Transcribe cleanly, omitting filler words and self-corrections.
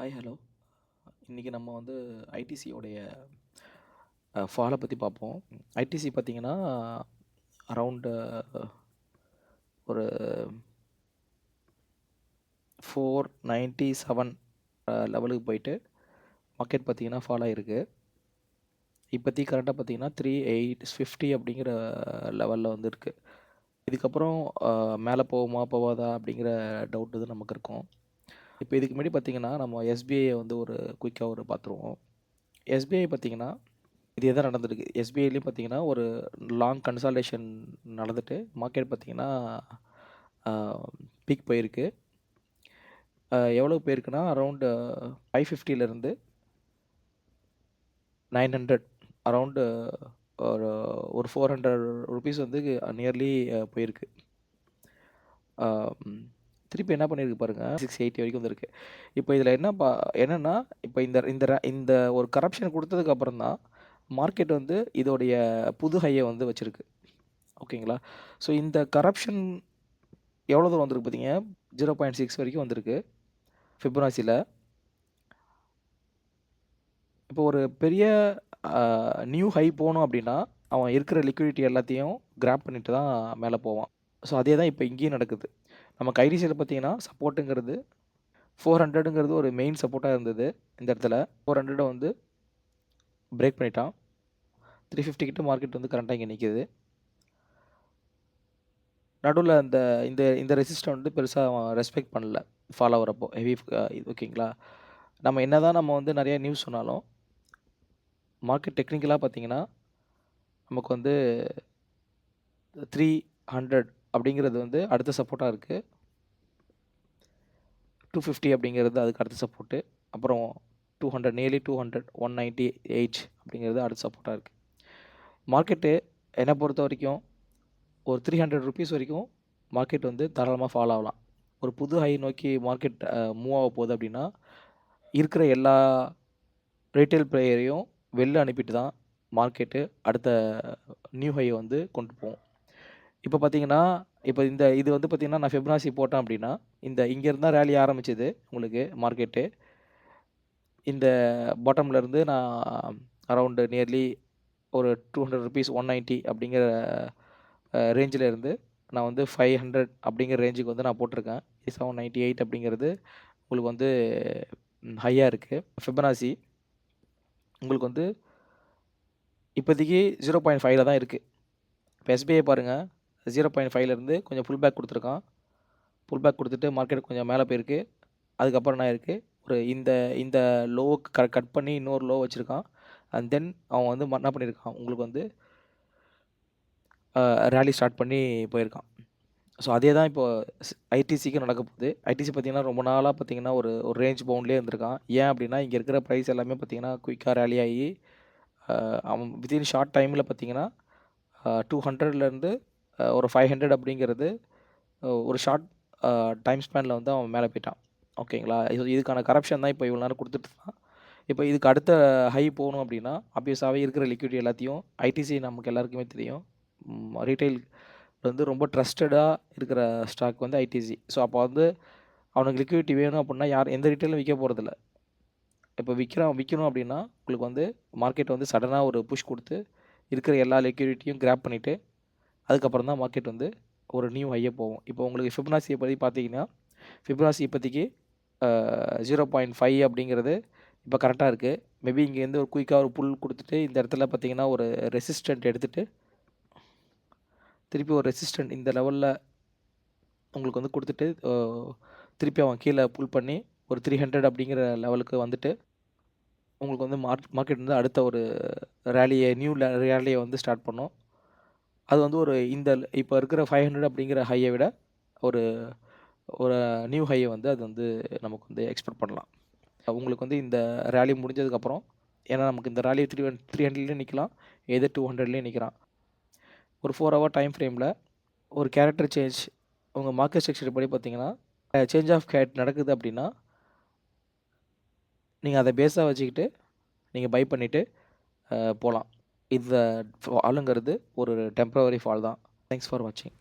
Hi hello. இன்றைக்கி நம்ம வந்து ஐடிசியோடைய ஃபாலை பற்றி பார்ப்போம். ஐடிசி பார்த்திங்கன்னா அரவுண்டு ஒரு 497 லெவலுக்கு போயிட்டு மார்க்கெட் பார்த்திங்கன்னா ஃபால் ஆகிருக்கு. இப்போதைக்கு கரெக்டாக பார்த்திங்கன்னா 3850 அப்படிங்கிற லெவலில் வந்து இருக்குது. இதுக்கப்புறம் மேலே போகுமா போவாதா அப்படிங்கிற டவுட் இது நமக்கு இருக்கும். இப்போ இதுக்கு முன்னாடி பார்த்திங்கன்னா நம்ம எஸ்பிஐயை வந்து ஒரு குயிக்காக ஒரு பார்த்துருவோம். எஸ்பிஐ பார்த்திங்கன்னா இது எதான் நடந்திருக்கு. எஸ்பிஐலேயும் பார்த்தீங்கன்னா ஒரு லாங் கன்சால்டேஷன் நடந்துட்டு மார்க்கெட் பார்த்தீங்கன்னா பீக் போயிருக்கு. எவ்வளோ போயிருக்குன்னா அரவுண்டு 550லேருந்து 900 அரவுண்டு ஒரு 400 ருபீஸ் வந்து நியர்லி போயிருக்கு. திருப்பி என்ன பண்ணியிருக்கு பாருங்கள், 680 வரைக்கும் வந்துருக்கு. இப்போ இதில் என்னென்னா இப்போ இந்த ஒரு கரப்ஷன் கொடுத்ததுக்கப்புறம் தான் மார்க்கெட் வந்து இதோடைய புது ஹையை வந்து வச்சுருக்கு. ஓகேங்களா? ஸோ இந்த கரப்ஷன் எவ்வளோ தூரம் வந்திருக்கு பார்த்தீங்க, 0.6 வரைக்கும் வந்திருக்கு ஃபிபனாசியில். இப்போ ஒரு பெரிய நியூ ஹை போகணும் அப்படின்னா அவன் இருக்கிற லிக்விடிட்டி எல்லாத்தையும் கிராப் பண்ணிட்டு தான் மேலே போவான். ஸோ அதே தான் இப்போ இங்கேயும் நடக்குது. நமக்கு ஐடிசியில் பார்த்தீங்கன்னா சப்போர்ட்டுங்கிறது 400ங்கிறது ஒரு மெயின் சப்போர்ட்டாக இருந்தது. இந்த இடத்துல 400 வந்து பிரேக் பண்ணிட்டான். 350 கிட்ட மார்க்கெட் வந்து கரண்ட்டாக இங்கே நிற்கிது. நடுவில் இந்த ரெசிஸ்டன்ட் வந்து பெருசாக அவன் ரெஸ்பெக்ட் பண்ணல ஃபாலோ ஆகிறப்போ ஹெவி. ஓகேங்களா? நம்ம வந்து நிறைய நியூஸ் சொன்னாலும் மார்க்கெட் டெக்னிக்கலாக பார்த்தீங்கன்னா நமக்கு வந்து 300 அப்படிங்கிறது வந்து அடுத்த சப்போர்ட்டாக இருக்குது. 250 அப்படிங்கிறது அதுக்கு அடுத்த சப்போர்ட்டு. அப்புறம் 200 நியர்லி 200 198 அப்படிங்கிறது அடுத்த சப்போர்ட்டாக இருக்குது. மார்க்கெட்டு என்னை பொறுத்த வரைக்கும் ஒரு 300 ருபீஸ் வரைக்கும் மார்க்கெட் வந்து தாராளமாக ஃபாலோ ஆகலாம். ஒரு புது ஹை நோக்கி மார்க்கெட் மூவ் ஆக போகுது அப்படின்னா இருக்கிற எல்லா ரீட்டைல் பிளேயரையும் வெளில அனுப்பிட்டு தான் மார்க்கெட்டு அடுத்த நியூ ஹையை வந்து கொண்டு போகும். இப்போ பார்த்தீங்கன்னா இது வந்து பார்த்திங்கன்னா நான் ஃபிபனாசி போட்டேன் அப்படின்னா இங்கேருந்து தான் ரேலி ஆரம்பிச்சது உங்களுக்கு மார்க்கெட்டு. இந்த பாட்டம்லேருந்து நான் அரவுண்டு நியர்லி ஒரு 200 ருபீஸ் 190 அப்படிங்கிற ரேஞ்சில் இருந்து நான் வந்து 500 அப்படிங்கிற ரேஞ்சுக்கு வந்து நான் போட்டிருக்கேன். 798 அப்படிங்கிறது உங்களுக்கு வந்து ஹையாக இருக்குது. ஃபிபனாசி உங்களுக்கு வந்து இப்போதைக்கு 0.5ல் தான் இருக்குது. இப்போ எஸ்பிஐ பாருங்கள், 0.5லேருந்து கொஞ்சம் புல் பேக் கொடுத்துருக்கான். புல் பேக் கொடுத்துட்டு மார்க்கெட் கொஞ்சம் மேலே போயிருக்கு. அதுக்கப்புறம் என்ன இருக்குது, ஒரு இந்த லோவுக்கு கட் பண்ணி இன்னொரு லோ வச்சுருக்கான். அண்ட் தென் அவன் வந்து என்ன பண்ணியிருக்கான், உங்களுக்கு வந்து ரேலி ஸ்டார்ட் பண்ணி போயிருக்கான். ஸோ அதே தான் இப்போது ஐடிசிக்கு நடக்க போகுது. ஐடிசி பார்த்திங்கன்னா ரொம்ப நாளாக பார்த்திங்கன்னா ஒரு ரேஞ்ச் பவுண்ட்லேயே இருந்திருக்கான். ஏன் அப்படின்னா இங்கே இருக்கிற ப்ரைஸ் எல்லாமே பார்த்திங்கன்னா குயிக்காக ரேலி ஆகி அவன் வித்தின் ஷார்ட் டைமில் பார்த்திங்கன்னா 200லேருந்து ஒரு 500 அப்படிங்கிறது ஒரு ஷார்ட் டைம் ஸ்பேனில் வந்து அவன் மேலே போயிட்டான். ஓகேங்களா? இதுக்கான கரப்ஷன் தான் இப்போ இவ்வளோ நேரம் கொடுத்துட்டு இருக்கான். இப்போ இதுக்கு அடுத்த ஹை போகணும் அப்படின்னா ஆப்வியஸாகவே இருக்கிற லிக்விடிட்டி எல்லாத்தையும் ஐடிசி நமக்கு எல்லாருக்குமே தெரியும். ரீட்டைல் வந்து ரொம்ப ட்ரஸ்டடாக இருக்கிற ஸ்டாக் வந்து ஐடிசி. ஸோ அப்போ வந்து அவனுக்கு லிக்விடிட்டி வேணும் அப்படின்னா எந்த ரீட்டைலும் விற்க போகிறதில்ல. இப்போ விற்கணும் அப்படின்னா உங்களுக்கு வந்து மார்க்கெட் வந்து சடனாக ஒரு புஷ் கொடுத்து இருக்கிற எல்லா லிக்விடிட்டியும் கிராப் பண்ணிவிட்டு அதுக்கப்புறம் தான் மார்க்கெட் வந்து ஒரு நியூ ஹையே போகும். இப்போ உங்களுக்கு ஃபிபனாசியை பற்றி பார்த்தீங்கன்னா ஃபிபனாசி இப்போதைக்கு 0.5 அப்படிங்கிறது இப்போ கரெக்டாக இருக்குது. மேபி இங்கேருந்து ஒரு குயிக்காக ஒரு புல் கொடுத்துட்டு இந்த இடத்துல பார்த்தீங்கன்னா ஒரு ரெசிஸ்டன்ட் எடுத்துகிட்டு திருப்பி ஒரு ரெசிஸ்டன்ட் இந்த லெவலில் உங்களுக்கு வந்து கொடுத்துட்டு திருப்பி அவன் கீழே புல் பண்ணி ஒரு 300 அப்படிங்கிற லெவலுக்கு வந்துட்டு உங்களுக்கு வந்து மார்க்கெட் வந்து அடுத்த ஒரு நியூ ரேலியை வந்து ஸ்டார்ட் பண்ணோம். அது வந்து இப்போ இருக்கிற 500 அப்படிங்கிற ஹையை விட ஒரு நியூ ஹையை வந்து அது வந்து நமக்கு வந்து எக்ஸ்பெக்ட் பண்ணலாம். உங்களுக்கு வந்து இந்த ரேலி முடிஞ்சதுக்கப்புறம், ஏன்னா நமக்கு இந்த ரேலி 300லேயும் நிற்கலாம், எது 200லேயும் நிற்கிறான். ஒரு 4 ஹவர் டைம் ஃப்ரேமில் ஒரு கேரக்டர் சேஞ்ச் உங்கள் மார்க்கெட் ஸ்ட்ரக்சர் படி பார்த்தீங்கன்னா சேஞ்ச் ஆஃப் கேட் நடக்குது அப்படின்னா நீங்கள் அதை பேஸாக வச்சுக்கிட்டு நீங்கள் பை பண்ணிவிட்டு போகலாம். இந்த ஃபாலுங்கிறது ஒரு டெம்பரவரி ஃபால் தான். தேங்க்ஸ் ஃபார் வாட்சிங்.